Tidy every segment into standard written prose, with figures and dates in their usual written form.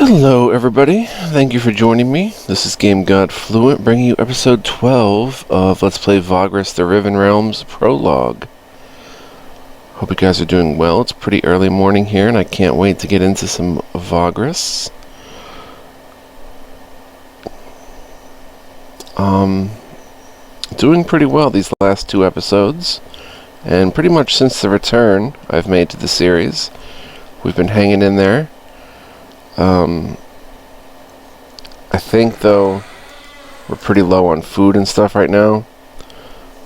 Hello everybody, thank you for joining me. This is Game God Fluent bringing you episode 12 of Let's Play Vagrus the Riven Realms Prologue. Hope you guys are doing well. It's pretty early morning here and I can't wait to get into some Vagrus. Doing pretty well these last two episodes, and pretty much since the return I've made to the series, we've been hanging in there. I think, though, we're pretty low on food and stuff right now,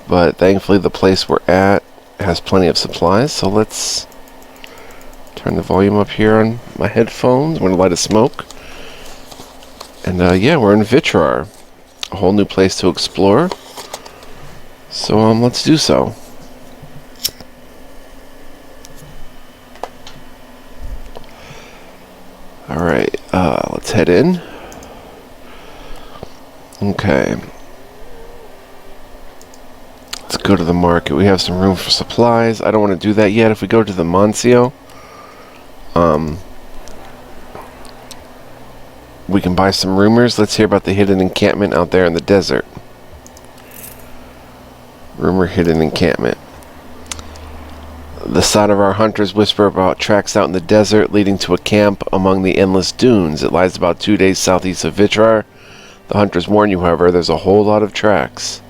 but thankfully the place we're at has plenty of supplies, so let's turn the volume up here on my headphones. I'm going to light a smoke. And, yeah, we're in Vitrar, a whole new place to explore, so, let's do so. Alright, let's head in. Okay. Let's go to the market. We have some room for supplies. I don't want to do that yet. If we go to the Mancio, we can buy some rumors. Let's hear about the hidden encampment out there in the desert. Rumor hidden encampment. The side of our hunters whisper about tracks out in the desert leading to a camp among the endless dunes. It lies about 2 days southeast of Vitrar. The hunters warn you, however, there's a whole lot of tracks.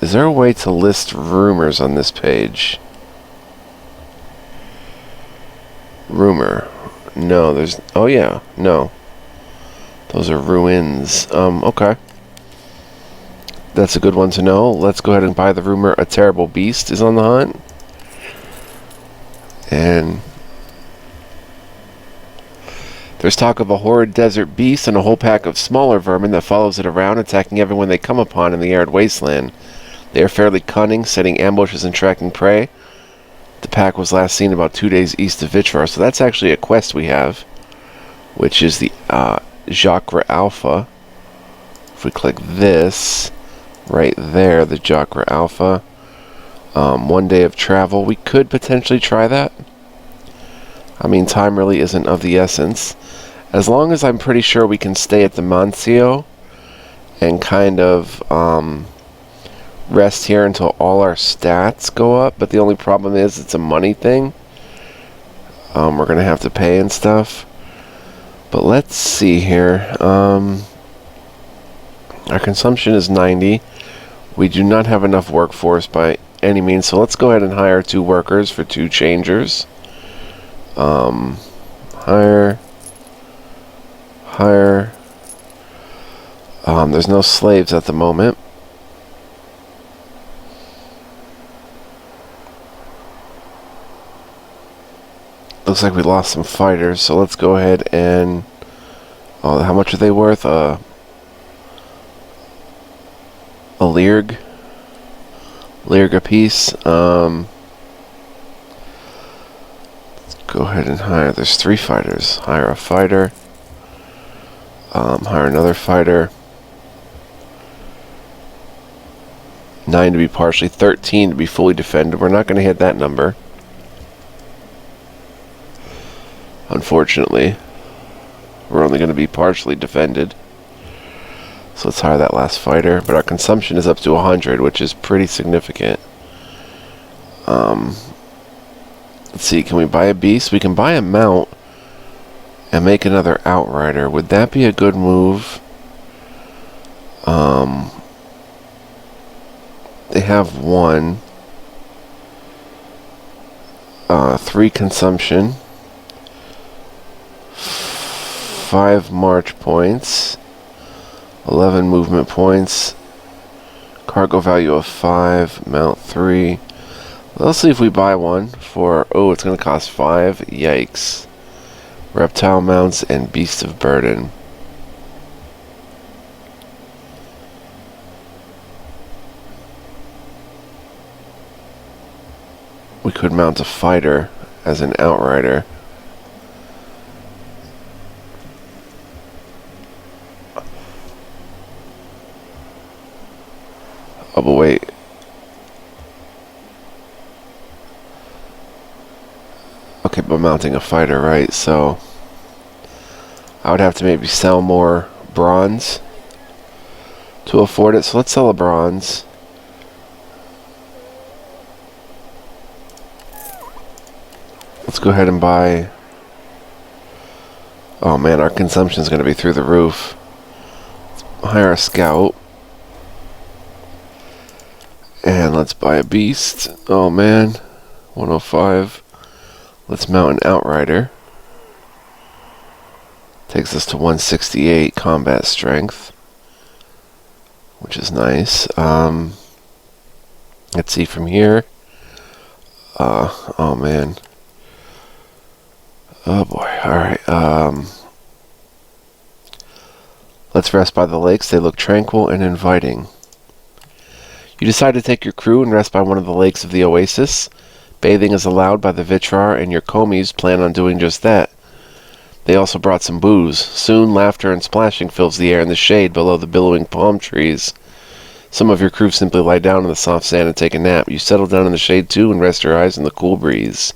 Is there a way to list rumors on this page? Rumor. No, there's... Oh, yeah. No. Those are ruins. Okay. That's a good one to know. Let's go ahead and buy the rumor a terrible beast is on the hunt. And there's talk of a horrid desert beast and a whole pack of smaller vermin that follows it around, attacking everyone they come upon in the arid wasteland. They are fairly cunning, setting ambushes and tracking prey. The pack was last seen about 2 days east of Vitrar, so that's actually a quest we have, which is the Jhakra Alpha. If we click this, right there, the Jhakra Alpha, 1 day of travel, we could potentially try that. I mean, time really isn't of the essence. As long as I'm pretty sure we can stay at the Mancio and kind of rest here until all our stats go up. But the only problem is it's a money thing. We're going to have to pay and stuff. But let's see here. Our consumption is 90. We do not have enough workforce by any means. So let's go ahead and hire 2 workers for 2 changers. Hire. There's no slaves at the moment. Looks like we lost some fighters, so let's go ahead and... Oh, how much are they worth? A Leerg a piece. Let's go ahead and hire. There's 3 fighters. Hire a fighter. Hire another fighter. 9 to be partially, 13 to be fully defended. We're not going to hit that number, unfortunately. We're only going to be partially defended. So let's hire that last fighter. But our consumption is up to 100, which is pretty significant. Let's see, can we buy a beast? We can buy a mount and make another outrider. Would that be a good move? They have 1. 3 consumption. 5 march points. 11 movement points. Cargo value of 5. Mount 3. Let's see if we buy one for... Oh, it's going to cost 5. Yikes. Reptile mounts and beast of burden. We could mount a fighter as an outrider. Oh, but wait. Okay, but mounting a fighter, right? So I would have to maybe sell more bronze to afford it. So let's sell a bronze. Let's go ahead and buy... Oh man, our consumption is going to be through the roof. Let's hire a scout. And let's buy a beast. Oh man, 105. Let's mount an outrider. Takes us to 168 combat strength, which is nice. Let's see from here. Oh man. Oh boy. Alright. Let's rest by the lakes. They look tranquil and inviting. You decide to take your crew and rest by one of the lakes of the oasis. Bathing is allowed by the Vitrar, and your Komis plan on doing just that. They also brought some booze. Soon, laughter and splashing fills the air in the shade below the billowing palm trees. Some of your crew simply lie down in the soft sand and take a nap. You settle down in the shade too and rest your eyes in the cool breeze.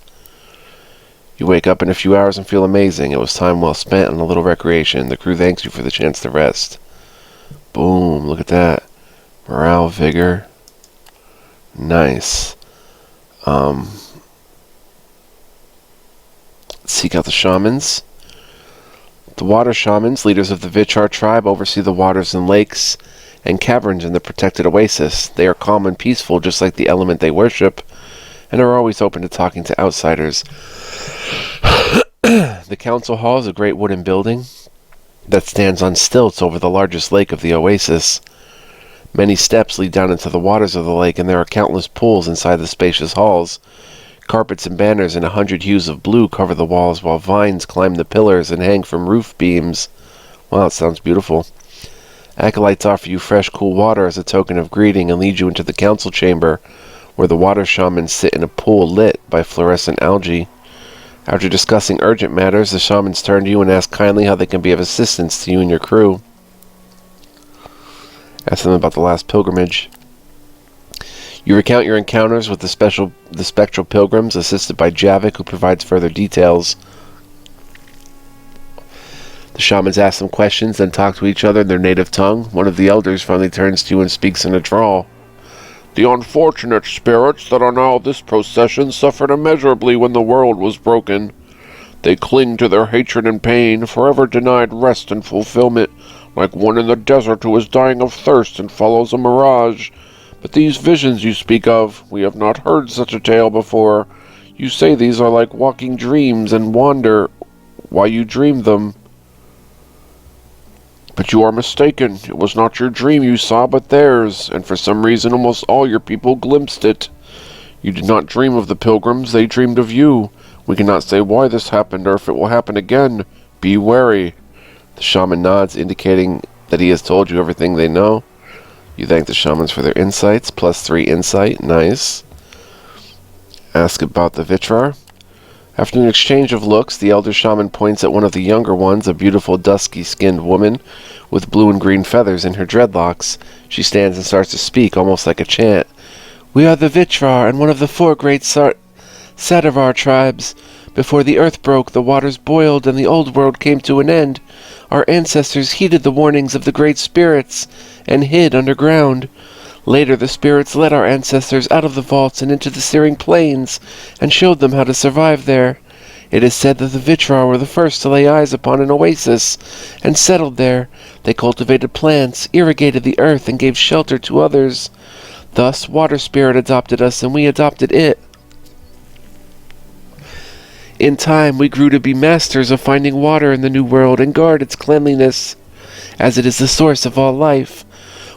You wake up in a few hours and feel amazing. It was time well spent on a little recreation. The crew thanks you for the chance to rest. Boom, look at that. Morale, vigor. Nice. Seek out the shamans. The water shamans, leaders of the Vitrar tribe, oversee the waters and lakes and caverns in the protected oasis. They are calm and peaceful, just like the element they worship, and are always open to talking to outsiders. The council hall is a great wooden building that stands on stilts over the largest lake of the oasis. Many steps lead down into the waters of the lake, and there are countless pools inside the spacious halls. Carpets and banners in 100 hues of blue cover the walls, while vines climb the pillars and hang from roof beams. Wow, it sounds beautiful. Acolytes offer you fresh, cool water as a token of greeting and lead you into the council chamber, where the water shamans sit in a pool lit by fluorescent algae. After discussing urgent matters, the shamans turn to you and ask kindly how they can be of assistance to you and your crew. Ask them about the last pilgrimage. You recount your encounters with the spectral pilgrims, assisted by Javik, who provides further details. The shamans ask them questions, then talk to each other in their native tongue. One of the elders finally turns to you and speaks in a drawl. The unfortunate spirits that are now this procession suffered immeasurably when the world was broken. They cling to their hatred and pain, forever denied rest and fulfillment, like one in the desert who is dying of thirst and follows a mirage. But these visions you speak of, we have not heard such a tale before. You say these are like walking dreams and wonder why you dreamed them. But you are mistaken. It was not your dream you saw, but theirs, and for some reason almost all your people glimpsed it. You did not dream of the pilgrims, they dreamed of you. We cannot say why this happened or if it will happen again. Be wary. The shaman nods, indicating that he has told you everything they know. You thank the shamans for their insights, +3 insight, nice. Ask about the Vitrar. After an exchange of looks, the elder shaman points at one of the younger ones, a beautiful dusky-skinned woman with blue and green feathers in her dreadlocks. She stands and starts to speak, almost like a chant. We are the Vitrar, and one of the 4 great Sadavar tribes. Before the earth broke, the waters boiled, and the old world came to an end. Our ancestors heeded the warnings of the great spirits and hid underground. Later, the spirits led our ancestors out of the vaults and into the searing plains, and showed them how to survive there. It is said that the Vitrar were the first to lay eyes upon an oasis, and settled there. They cultivated plants, irrigated the earth, and gave shelter to others. Thus, Water Spirit adopted us, and we adopted it. In time, we grew to be masters of finding water in the New World and guard its cleanliness, as it is the source of all life.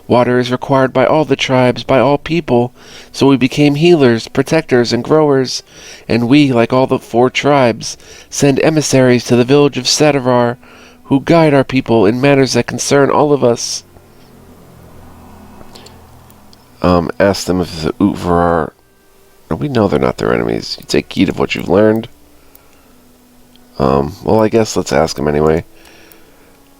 Water is required by all the tribes, by all people, so we became healers, protectors, and growers, and we, like all the 4 tribes, send emissaries to the village of Sadavar, who guide our people in matters that concern all of us. Ask them if the Utvar are... We know they're not their enemies. You take heed of what you've learned. Well, I guess let's ask him anyway.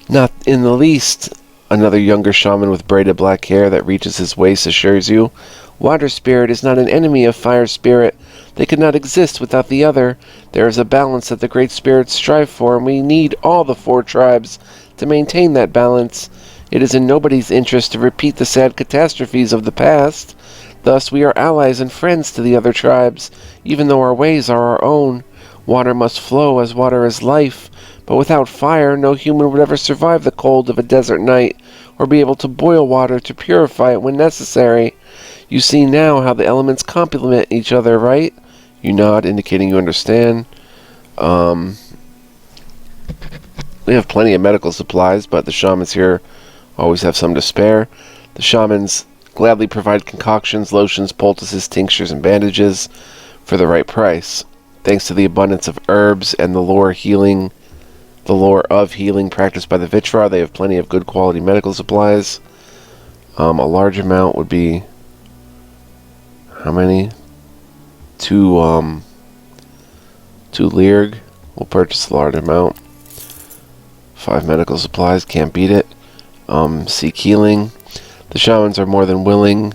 Not in the least. Another younger shaman with braided black hair that reaches his waist assures you, Water Spirit is not an enemy of Fire Spirit. They could not exist without the other. There is a balance that the great spirits strive for, and we need all the 4 tribes to maintain that balance. It is in nobody's interest to repeat the sad catastrophes of the past. Thus, we are allies and friends to the other tribes, even though our ways are our own. Water must flow, as water is life, but without fire, no human would ever survive the cold of a desert night, or be able to boil water to purify it when necessary. You see now how the elements complement each other, right? You nod, indicating you understand. We have plenty of medical supplies, but the shamans here always have some to spare. The shamans gladly provide concoctions, lotions, poultices, tinctures, and bandages for the right price. Thanks to the abundance of herbs and the lore of healing practiced by the Vitrar, they have plenty of good quality medical supplies. A large amount would be how many? 2 Leerg. We'll purchase a large amount. 5 medical supplies, can't beat it. Seek healing. The shamans are more than willing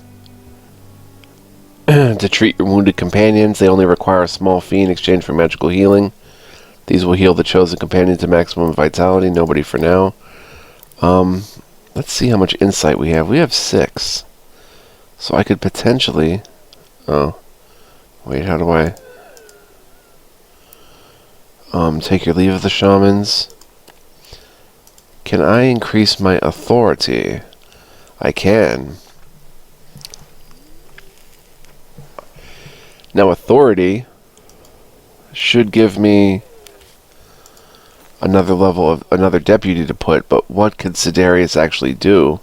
to treat your wounded companions. They only require a small fee in exchange for magical healing. These will heal the chosen companion to maximum vitality. Nobody for now. Let's see how much insight we have. We have 6. So I could potentially... Oh. Wait, how do I... take your leave of the shamans. Can I increase my authority? I can. Now, authority should give me another level of another deputy to put, but what could Sidarius actually do?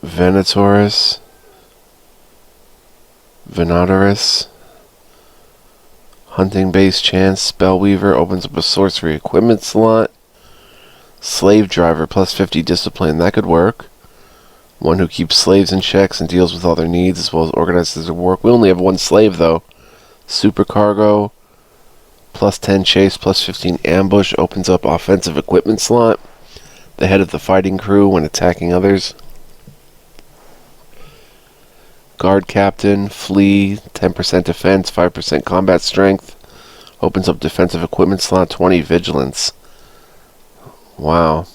Venatorus, Venatorus, hunting base chance, Spellweaver opens up a sorcery equipment slot, slave driver plus 50 discipline, that could work. One who keeps slaves in checks and deals with all their needs as well as organizes their work. We only have 1 slave though. Supercargo, plus 10 chase, plus 15 ambush, opens up offensive equipment slot. The head of the fighting crew when attacking others. Guard captain, flee, 10% defense, 5% combat strength. Opens up defensive equipment slot, 20 vigilance. Wow.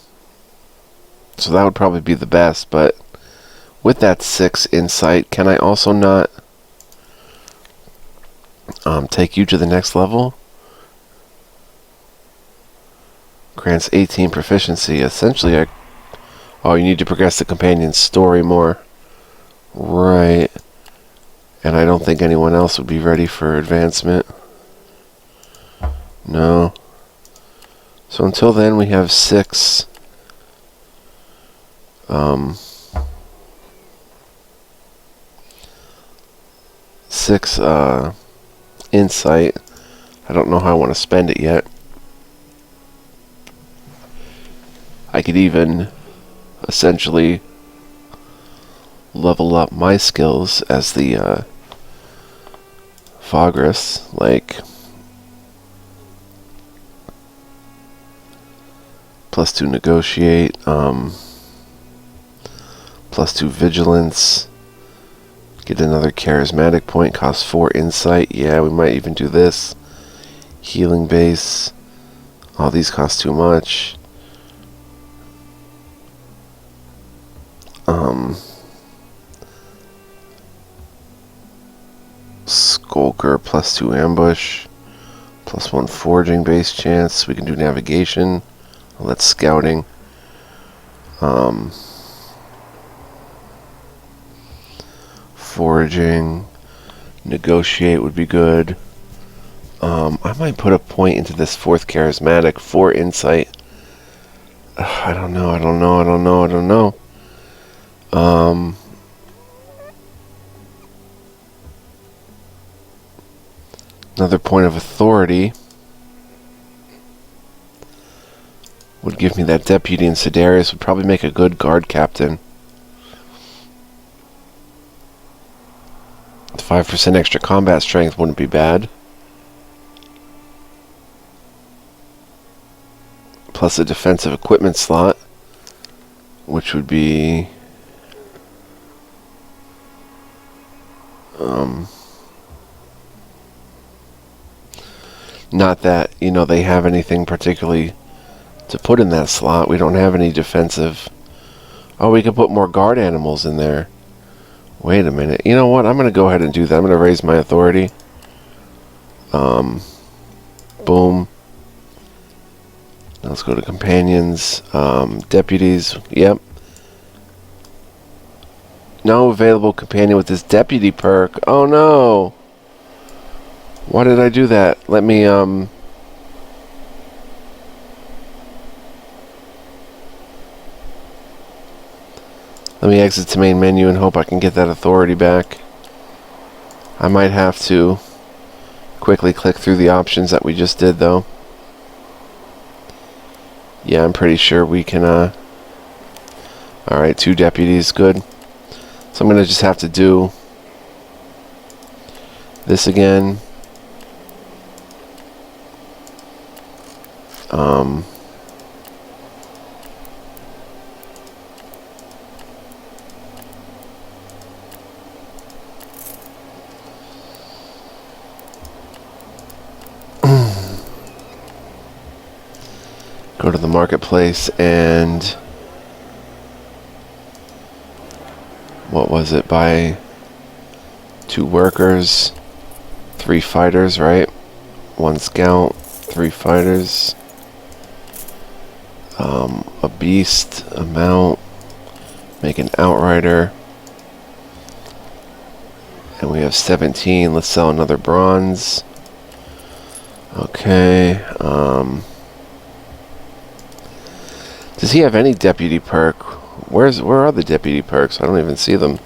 So that would probably be the best, but with that 6 insight, can I also not take you to the next level? Grants 18 proficiency. Essentially, oh, you need to progress the companion's story more. Right. And I don't think anyone else would be ready for advancement. No. So until then, we have 6. 6 insight. I don't know how I want to spend it yet. I could even essentially level up my skills as the Vagrus, like +2 negotiate, +2 vigilance, get another charismatic point, costs 4 insight. Yeah, we might even do this. Healing base. All these cost too much. Skulker, +2 ambush, +1 foraging base chance. We can do navigation. Well, that's scouting. Foraging, negotiate would be good. I might put a point into this 4th charismatic, 4 insight. I don't know. Another point of authority would give me that deputy, and Sidarius would probably make a good guard captain. 5% extra combat strength wouldn't be bad. Plus a defensive equipment slot, which would be Not that, they have anything particularly to put in that slot. We don't have any defensive. Oh, we could put more guard animals in there. Wait a minute. You know what? I'm going to go ahead and do that. I'm going to raise my authority. Boom. Now let's go to companions. Deputies. Yep. No available companion with this deputy perk. Oh no. Why did I do that? Let me exit to main menu and hope I can get that authority back. I might have to quickly click through the options that we just did, though. Yeah, I'm pretty sure we can, Alright, 2 deputies, good. So I'm going to just have to do this again. Go to the marketplace and what was it? Buy 2 workers, 3 fighters, right? 1 scout, 3 fighters, a beast, a mount, make an outrider, and we have 17. Let's sell another bronze. Okay. Does he have any deputy perk? Where are the deputy perks? I don't even see them.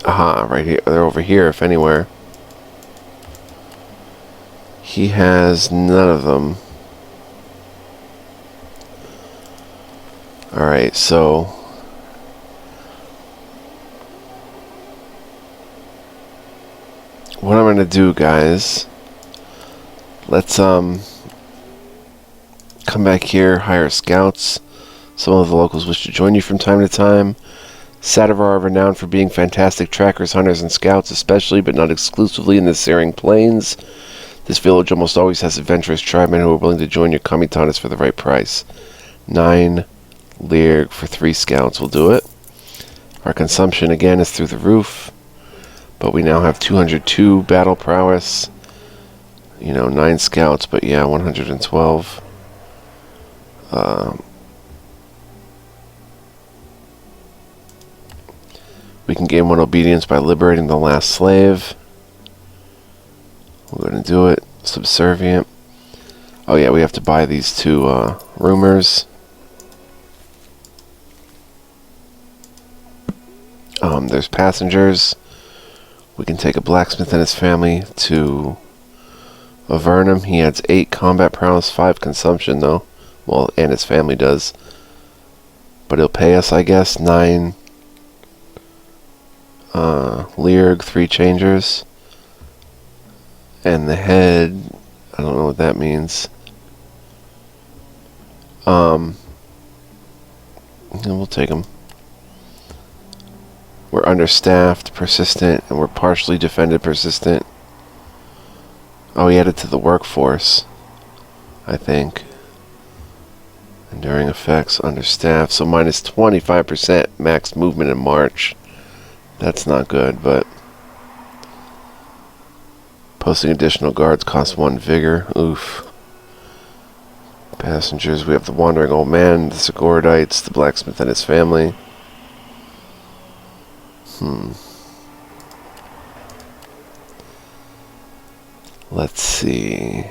Aha, right here. They're over here, if anywhere. He has none of them. Alright, so what I'm gonna do, guys, let's come back here, hire scouts. Some of the locals wish to join you from time to time. Sadavar are renowned for being fantastic trackers, hunters, and scouts, especially but not exclusively in the Searing Plains. This village almost always has adventurous tribesmen who are willing to join your Kamitanas for the right price. 9 Learg for 3 scouts will do it. Our consumption again is through the roof, but we now have 202 battle prowess. 9 scouts, but yeah, 112. We can gain 1 obedience by liberating the last slave. We're going to do it. Subservient. Oh yeah, we have to buy these 2 rumors. There's passengers. We can take a blacksmith and his family to Avernum. He adds 8 combat prowess, 5 consumption though. Well, and his family does. But he'll pay us, I guess, 9 Learg, 3 changers. And the head, I don't know what that means. And we'll take him. We're understaffed, persistent, and we're partially defended, persistent. Oh, he added to the workforce, I think. Enduring effects, understaffed, so minus 25% max movement in March. That's not good, but posting additional guards costs 1 vigor. Oof. Passengers, we have the Wandering Old Man, the Sigurdites, the blacksmith and his family. Let's see.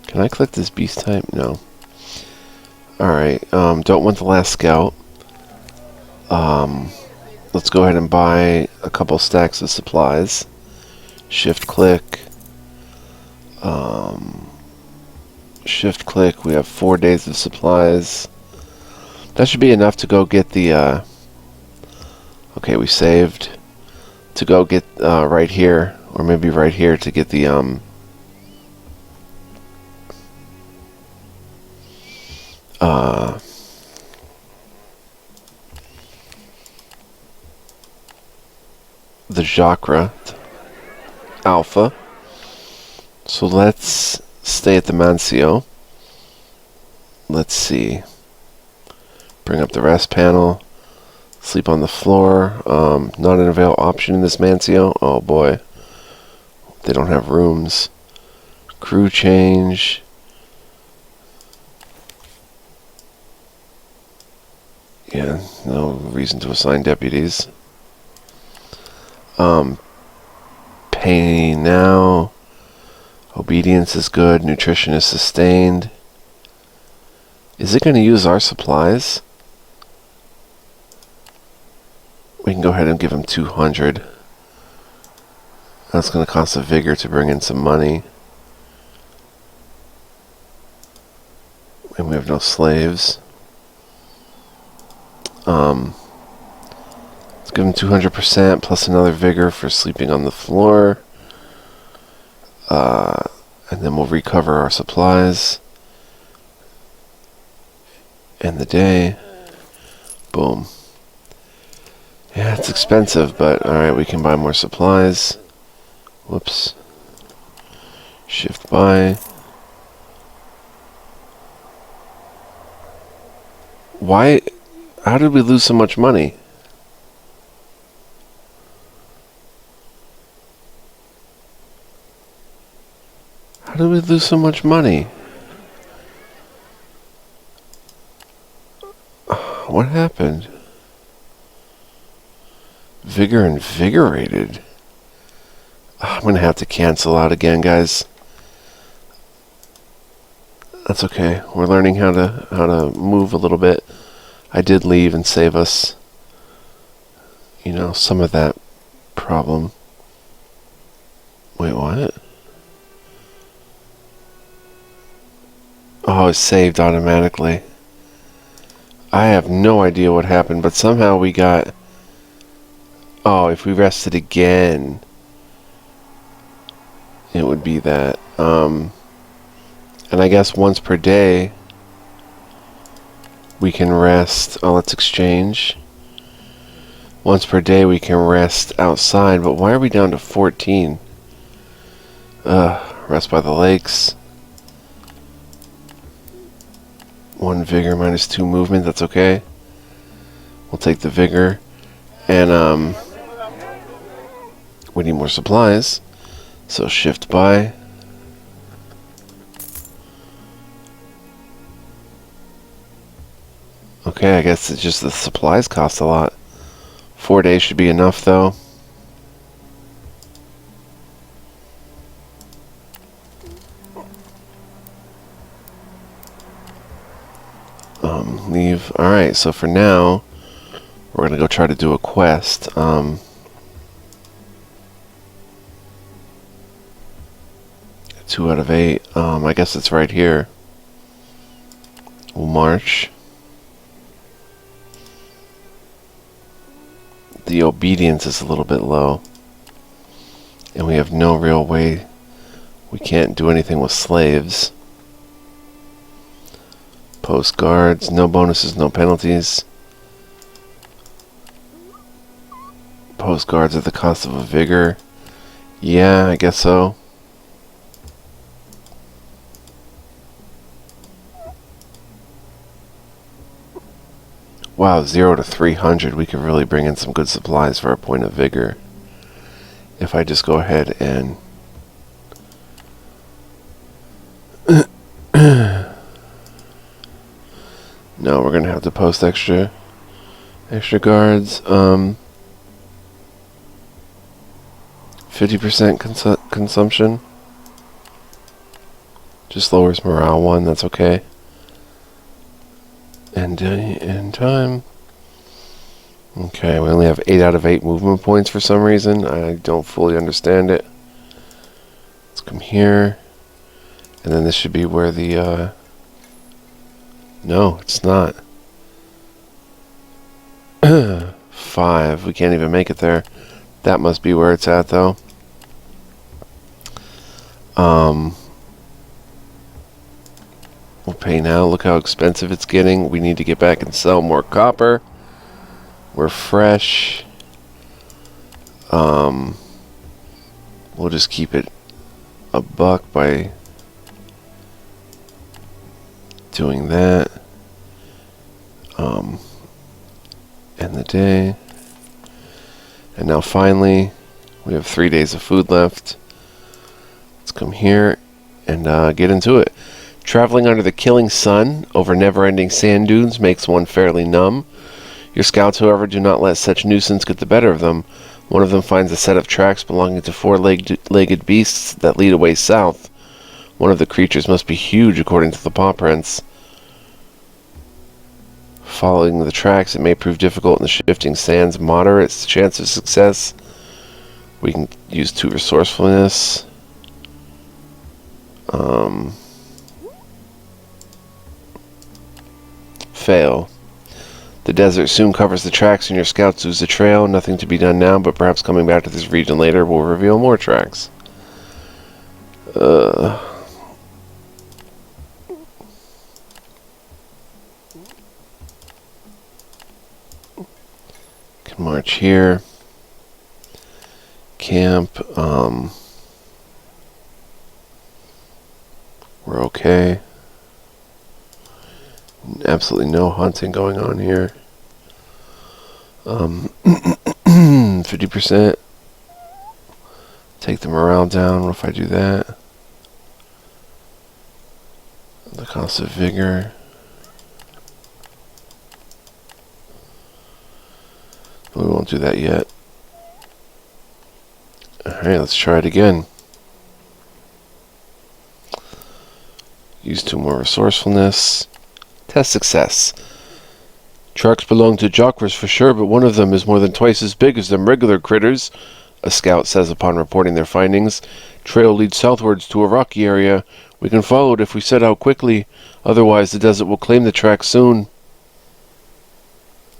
Can I click this beast type? No. Alright, don't want the last scout. Let's go ahead and buy a couple stacks of supplies. Shift click. Shift click. We have 4 days of supplies. That should be enough to go get the, okay, we saved. To go get, right here, or maybe right here to get the, the Jhakra Alpha. So let's stay at the Mancio. Let's see. Bring up the rest panel. Sleep on the floor. Not an avail option in this Mancio. Oh boy. They don't have rooms. Crew change. Yeah, no reason to assign deputies. Pay now. Obedience is good. Nutrition is sustained. Is it going to use our supplies? We can go ahead and give him 200. That's going to cost a vigor to bring in some money. And we have no slaves. Let's give him 200% plus another vigor for sleeping on the floor. And then we'll recover our supplies. End the day. Boom. Yeah, it's expensive, but alright, we can buy more supplies. Whoops. Shift buy. Why? How did we lose so much money? How did we lose so much money? What happened? Vigor invigorated. I'm gonna have to cancel out again, guys. That's okay. We're learning how to move a little bit. I did leave and save us, you know, some of that problem. Wait, what? Oh, it's saved automatically. I have no idea what happened, but somehow we got... Oh, if we rested again, it would be that. And I guess once per day, we can rest. Oh, let's exchange. Once per day, we can rest outside, but why are we down to 14? Rest by the lakes. 1 vigor minus 2 movement, that's okay. We'll take the vigor. And, we need more supplies. So shift buy. Okay, I guess it's just the supplies cost a lot. 4 days should be enough, though. Leave. Alright, so for now, we're gonna go try to do a quest. 2 out of 8. I guess it's right here. We'll march. The obedience is a little bit low. And we have no real way. We can't do anything with slaves. Post guards. No bonuses, no penalties. Post guards at the cost of a vigor. Yeah, I guess so. Wow, 0 to 300. We could really bring in some good supplies for our point of vigor. If I just go ahead and... No, we're going to have to post extra guards. 50% consumption. Just lowers morale 1, that's okay. End day, end time. Okay, we only have 8 out of 8 movement points for some reason. I don't fully understand it. Let's come here. And then this should be where the, no, it's not. 5. We can't even make it there. That must be where it's at, though. We'll pay now. Look how expensive it's getting. We need to get back and sell more copper. We're fresh. We'll just keep it a buck by doing that. End the day. And now finally, we have 3 days of food left. Let's come here and get into it. Traveling under the killing sun over never-ending sand dunes makes one fairly numb. Your scouts, however, do not let such nuisance get the better of them. One of them finds a set of tracks belonging to four-legged beasts that lead away south. One of the creatures must be huge, according to the paw prints. Following the tracks, it may prove difficult in the shifting sands. Moderate chance of success. We can use 2 resourcefulness. Fail. The desert soon covers the tracks and your scouts lose the trail. Nothing to be done now, but perhaps coming back to this region later will reveal more tracks. Can march here. Camp. We're okay. Absolutely no hunting going on here. 50%. Take the morale down. What if I do that? The cost of vigor. We won't do that yet. Alright, let's try it again. Use 2 more resourcefulness. Test success. Tracks belong to Jhakras for sure, but one of them is more than twice as big as them regular critters, a scout says upon reporting their findings. Trail leads southwards to a rocky area. We can follow it if we set out quickly, otherwise the desert will claim the track soon.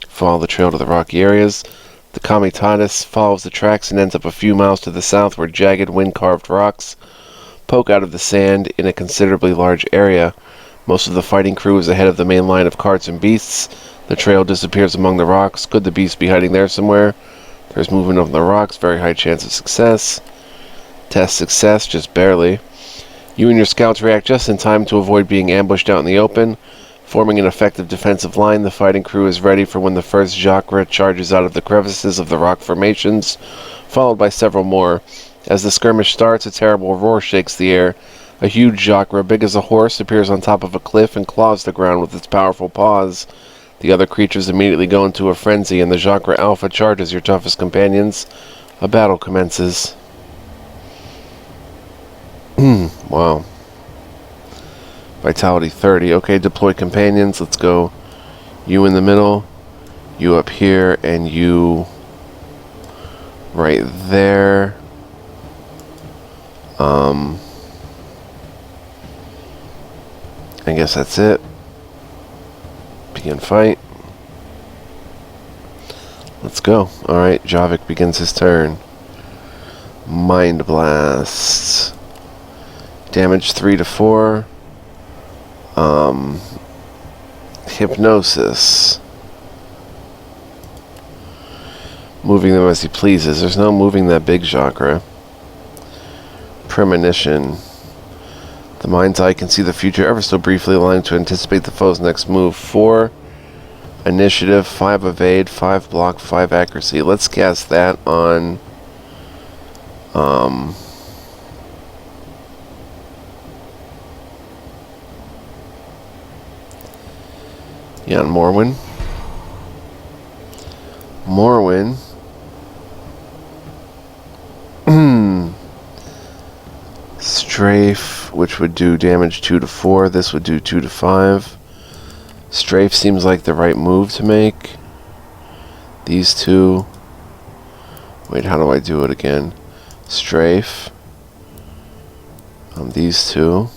Follow the trail to the rocky areas. The Comitatus follows the tracks and ends up a few miles to the south where jagged, wind-carved rocks poke out of the sand in a considerably large area. Most of the fighting crew is ahead of the main line of carts and beasts. The trail disappears among the rocks. Could the beast be hiding there somewhere? There's movement on the rocks. Very high chance of success. Test success, just barely. You and your scouts react just in time to avoid being ambushed out in the open. Forming an effective defensive line, the fighting crew is ready for when the first Jhakra charges out of the crevices of the rock formations, followed by several more. As the skirmish starts, a terrible roar shakes the air. A huge Jhakra, big as a horse, appears on top of a cliff and claws the ground with its powerful paws. The other creatures immediately go into a frenzy, and the Jhakra Alpha charges your toughest companions. A battle commences. Wow. Vitality 30. Okay, deploy companions. Let's go. You in the middle. You up here, and you right there. I guess that's it. Begin fight. Let's go. Alright, Javik begins his turn. Mind Blast. Damage 3 to 4. Hypnosis. Moving them as he pleases. There's no moving that big Jhakra. Premonition. The mind's eye can see the future ever so briefly, allowing to anticipate the foe's next move. 4 initiative, 5 evade, 5 block, 5 accuracy. Let's cast that on on Morwen. Strafe, which would do damage 2 to 4. This would do 2 to 5. Strafe seems like the right move to make. These two. Wait, how do I do it again? Strafe. These two.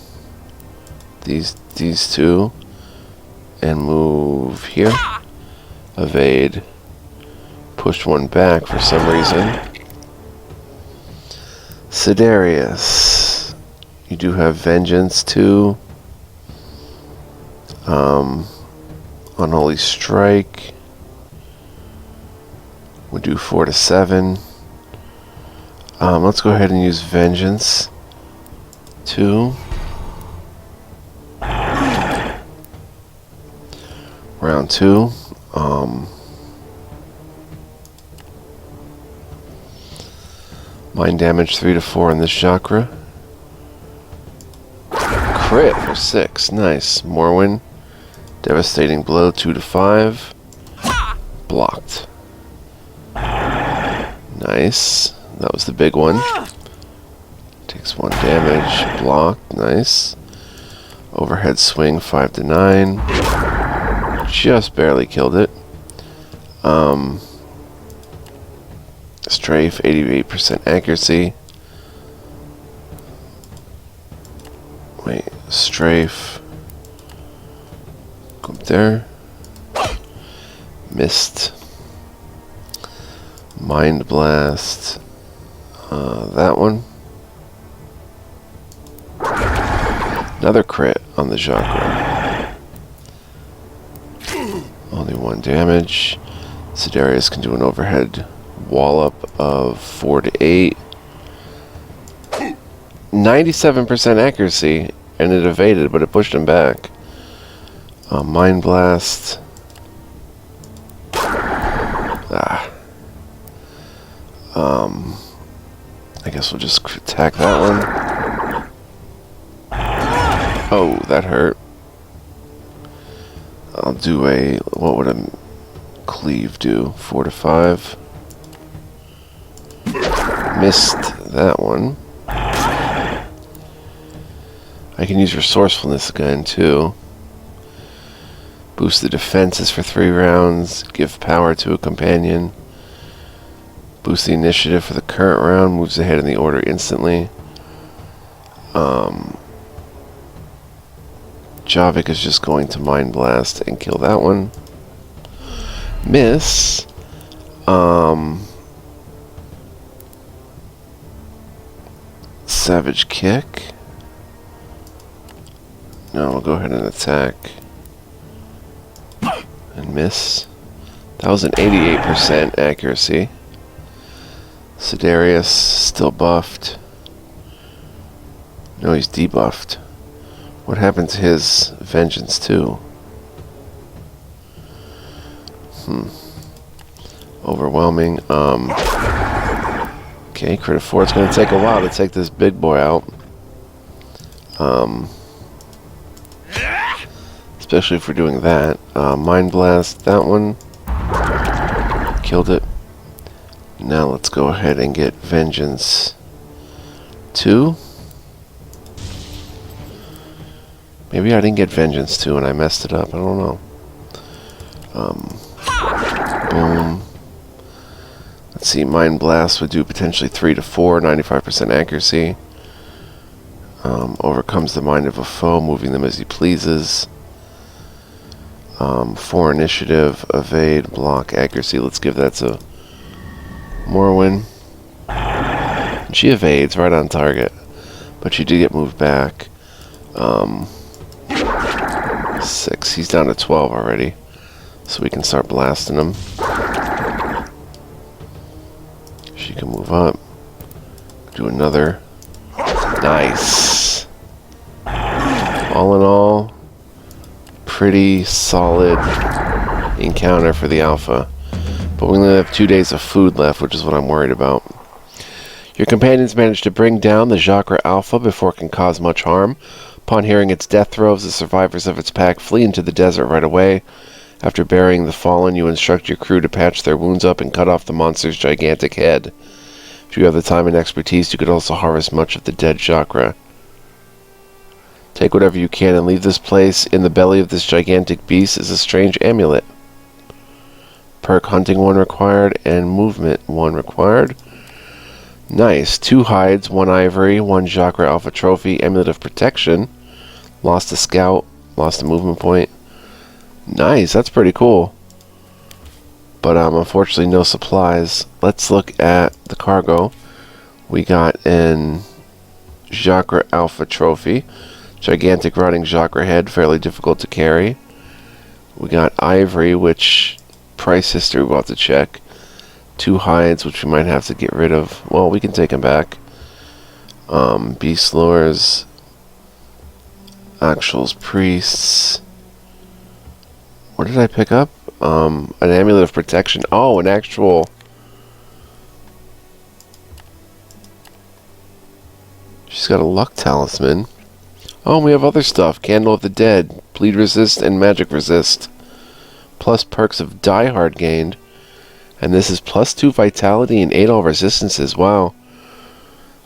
These two. And move here. Evade. Push one back for some reason. Sidarius. You do have Vengeance too. Unholy Strike. We'll do 4 to 7. Let's go ahead and use Vengeance 2. Round 2. Mind damage 3 to 4 on this Jhakra. Crit for 6. Nice. Morrowind. Devastating blow 2 to 5. Blocked. Nice. That was the big one. Takes 1 damage. Blocked. Nice. Overhead swing 5 to 9. Just barely killed it. Strafe 88% accuracy. Wait, strafe. Go up there. Missed. Mind blast. That one. Another crit on the Jhakra. Only 1 damage. Sidarius can do an overhead wallop of 4 to 8. 97% accuracy, and it evaded, but it pushed him back. Mind blast. I guess we'll just attack that one. Oh, that hurt. I'll do a... What would a cleave do? 4 to 5. Missed that one. I can use resourcefulness again, too. Boost the defenses for 3 rounds. Give power to a companion. Boost the initiative for the current round. Moves ahead in the order instantly. Javik is just going to Mind Blast and kill that one. Miss. Savage Kick. No, we'll go ahead and attack. And miss. That was an 88% accuracy. Sidarius still buffed. No, he's debuffed. What happened to his Vengeance 2? Overwhelming. Okay, crit of 4. It's going to take a while to take this big boy out. Especially if we're doing that. Mind Blast, that one. Killed it. Now let's go ahead and get Vengeance 2. Maybe I didn't get Vengeance 2 and I messed it up. I don't know. Boom. Let's see. Mind Blast would do potentially 3 to 4, 95% accuracy. Overcomes the mind of a foe, moving them as he pleases. 4 initiative, evade, block, accuracy. Let's give that to Morrowind. She evades right on target, but she did get moved back. 6. He's down to 12 already, so we can start blasting him. She can move up. Do another. Nice. All in all, pretty solid encounter for the alpha. But we only have 2 days of food left, which is what I'm worried about. Your companions managed to bring down the Jhakra Alpha before it can cause much harm. Upon hearing its death throes, the survivors of its pack flee into the desert right away. After burying the fallen, you instruct your crew to patch their wounds up and cut off the monster's gigantic head. If you have the time and expertise, you could also harvest much of the dead Jhakra. Take whatever you can and leave this place. In the belly of this gigantic beast is a strange amulet. Perk hunting 1 required and movement 1 required. Nice. 2 hides, 1 ivory, 1 Jhakra Alpha trophy, amulet of protection. Lost a scout, lost a movement point. Nice, that's pretty cool. But unfortunately no supplies. Let's look at the cargo. We got an Jhakra Alpha trophy. Gigantic rotting Jhakra head, fairly difficult to carry. We got ivory, which price history we'll have to check. 2 hides, which we might have to get rid of. Well, we can take them back. Beast lures. Actuals, priests. What did I pick up? An amulet of protection. Oh, an actual... She's got a luck talisman. Oh, and we have other stuff. Candle of the Dead. Bleed resist and magic resist. Plus perks of Die Hard gained. And this is +2 vitality and 8 all resistances. Wow.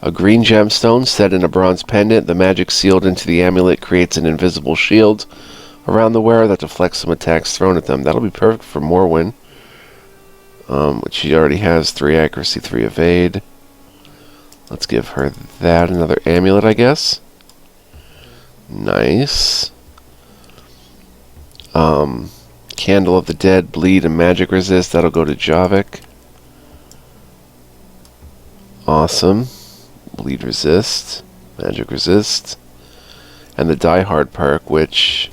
A green gemstone set in a bronze pendant. The magic sealed into the amulet creates an invisible shield around the wearer that deflects some attacks thrown at them. That'll be perfect for Morwen. Which she already has 3 accuracy, 3 evade. Let's give her that. Another amulet, I guess. Nice. Candle of the Dead, bleed and magic resist. That'll go to Javik. Awesome. Bleed resist, magic resist, and the Die Hard perk, which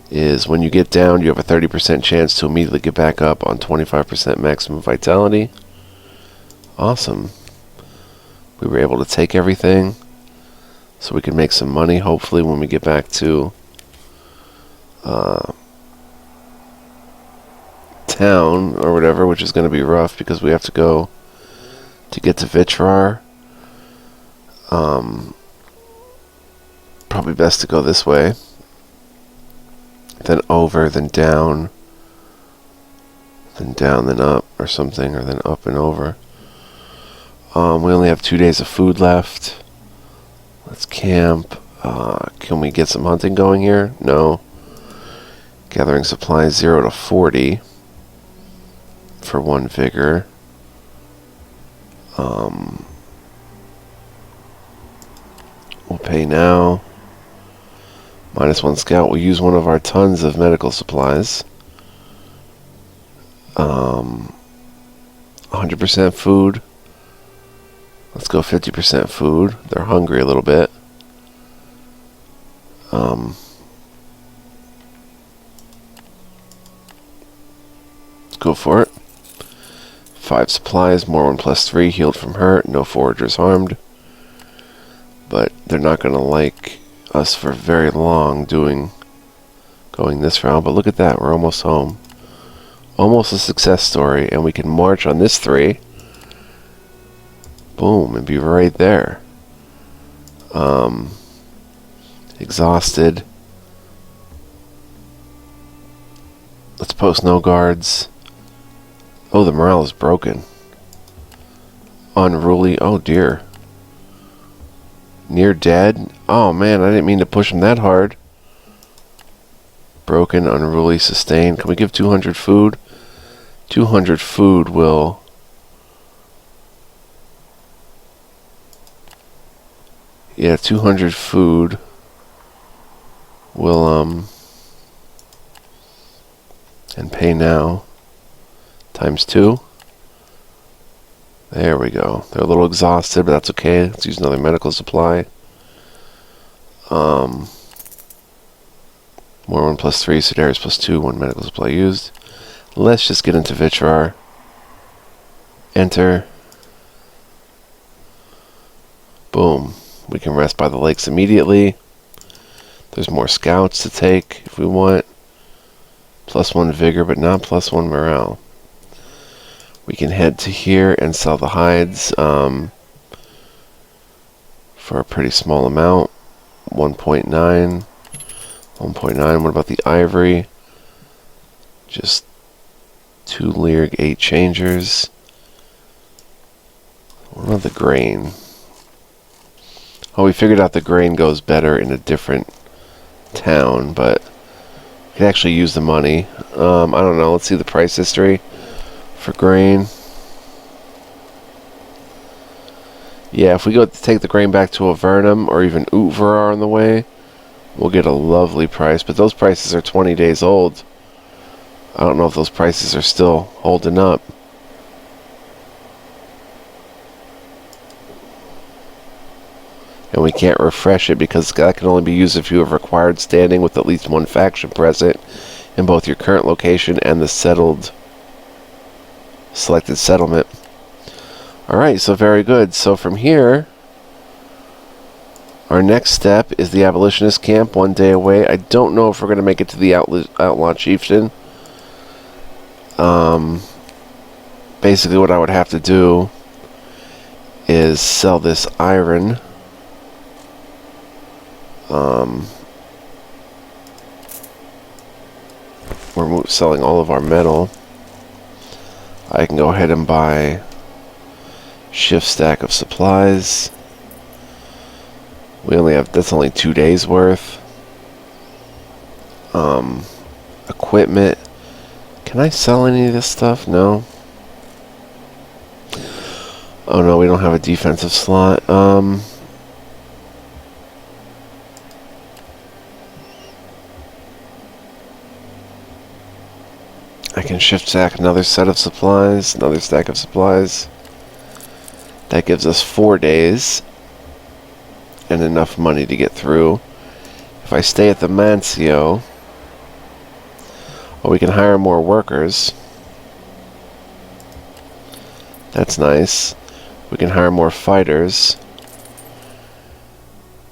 is when you get down, you have a 30% chance to immediately get back up on 25% maximum vitality. Awesome. We were able to take everything, so we can make some money, hopefully, when we get back to town, or whatever, which is going to be rough, because we have to go to get to Vitrar. Probably best to go this way. Then over, then down. Then down, then up, or something, or then up and over. We only have 2 days of food left. Let's camp. Can we get some hunting going here? No. Gathering supplies 0 to 40 for 1 vigor. We'll pay now. -1 scout. We'll use one of our tons of medical supplies. 100% food. Let's go 50% food. They're hungry a little bit. Go for it. 5 supplies, Morwen +3, healed from hurt, no foragers harmed. But they're not going to like us for very long going this round. But look at that, we're almost home. Almost a success story, and we can march on this 3. Boom, and be right there. Exhausted. Let's post no guards. Oh, the morale is broken. Unruly. Oh, dear. Near dead. Oh, man, I didn't mean to push him that hard. Broken, unruly, sustained. Can we give 200 food? 200 food will... Yeah, 200 food will, and pay now. ×2. There we go. They're a little exhausted, but that's okay. Let's use another medical supply. More 1 +3, Sedaris +2, 1 medical supply used. Let's just get into Vitrar. Enter. Boom. We can rest by the lakes immediately. There's more scouts to take if we want. +1 vigor, but not +1 morale. We can head to here and sell the hides for a pretty small amount. 1.9. 1.9. What about the ivory? Just 2 Lyric, 8 changers. What about the grain? Oh, we figured out the grain goes better in a different town, but we can actually use the money. I don't know. Let's see the price history for grain. Yeah, if we go to take the grain back to Avernum or even Utvarar on the way, we'll get a lovely price. But those prices are 20 days old. I don't know if those prices are still holding up. And we can't refresh it because that can only be used if you have required standing with at least 1 faction present in both your current location and the settled Selected settlement. Alright, so very good. So from here, our next step is the abolitionist camp, 1 day away. I don't know if we're going to make it to the outlaw chieftain. Basically what I would have to do is sell this iron. We're selling all of our metal. I can go ahead and buy shift stack of supplies. We only have, that's only 2 days worth. Equipment. Can I sell any of this stuff? No. Oh no, we don't have a defensive slot. I can shift stack another set of supplies, another stack of supplies. That gives us 4 days and enough money to get through. If I stay at the Mancio, well, we can hire more workers. That's nice. We can hire more fighters.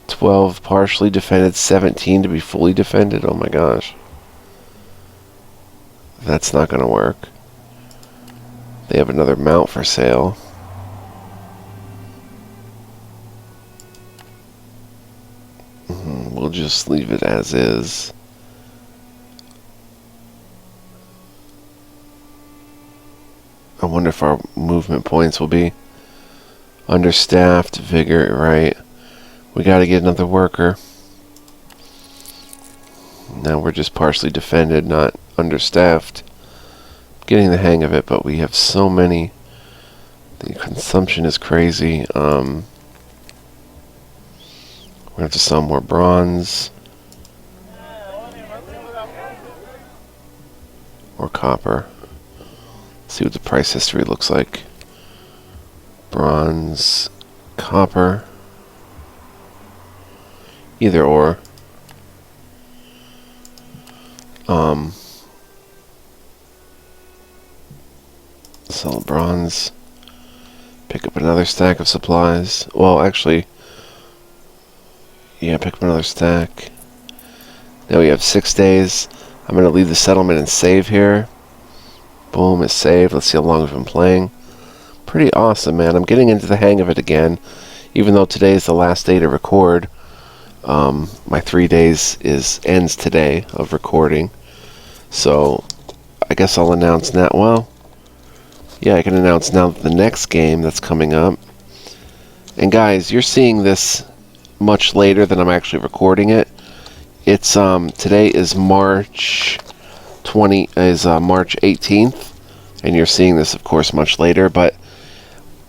12 partially defended, 17 to be fully defended. Oh my gosh. That's not going to work. They have another mount for sale. We'll just leave it as is. I wonder if our movement points will be understaffed, vigor, right? We got to get another worker. Now we're just partially defended, not understaffed. Getting the hang of it, but we have so many. The consumption is crazy. We're gonna have to sell more bronze. Or copper. See what the price history looks like. Bronze, copper. Either or. Sell bronze. Pick up another stack of supplies. Well, actually, yeah, pick up another stack. Now we have 6 days. I'm going to leave the settlement and save here. Boom, it's saved. Let's see how long we've been playing. Pretty awesome, man. I'm getting into the hang of it again. Even though today is the last day to record. My 3 days ends today of recording. So, I guess I'll announce now. Well, yeah, I can announce now the next game that's coming up. And guys, you're seeing this much later than I'm actually recording it. It's today is March 18th, and you're seeing this, of course, much later. But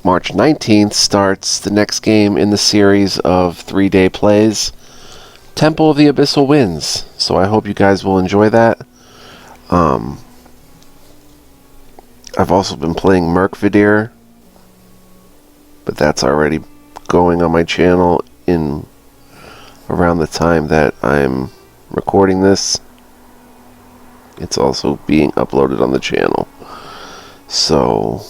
March 19th starts the next game in the series of 3-day plays. Temple of the Abyssal Winds. So I hope you guys will enjoy that. I've also been playing Merkvidir, but that's already going on my channel in around the time that I'm recording this. It's also being uploaded on the channel. So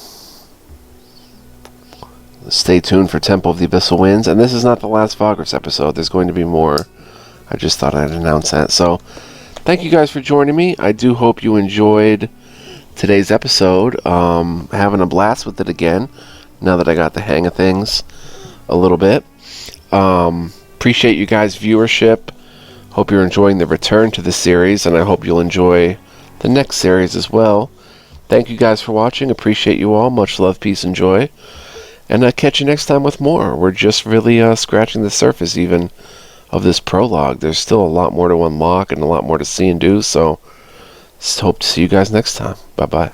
stay tuned for Temple of the Abyssal Winds. And this is not the last Vagrus episode. There's going to be more. I just thought I'd announce that. So thank you guys for joining me. I do hope you enjoyed today's episode. Having a blast with it again now that I got the hang of things a little bit. Appreciate you guys' viewership. Hope you're enjoying the return to the series, and I hope you'll enjoy the next series as well. Thank you guys for watching. Appreciate you all. Much love, peace, and joy. And I'll catch you next time with more. We're just really scratching the surface even of this prologue. There's still a lot more to unlock and a lot more to see and do, so hope to see you guys next time. Bye-bye.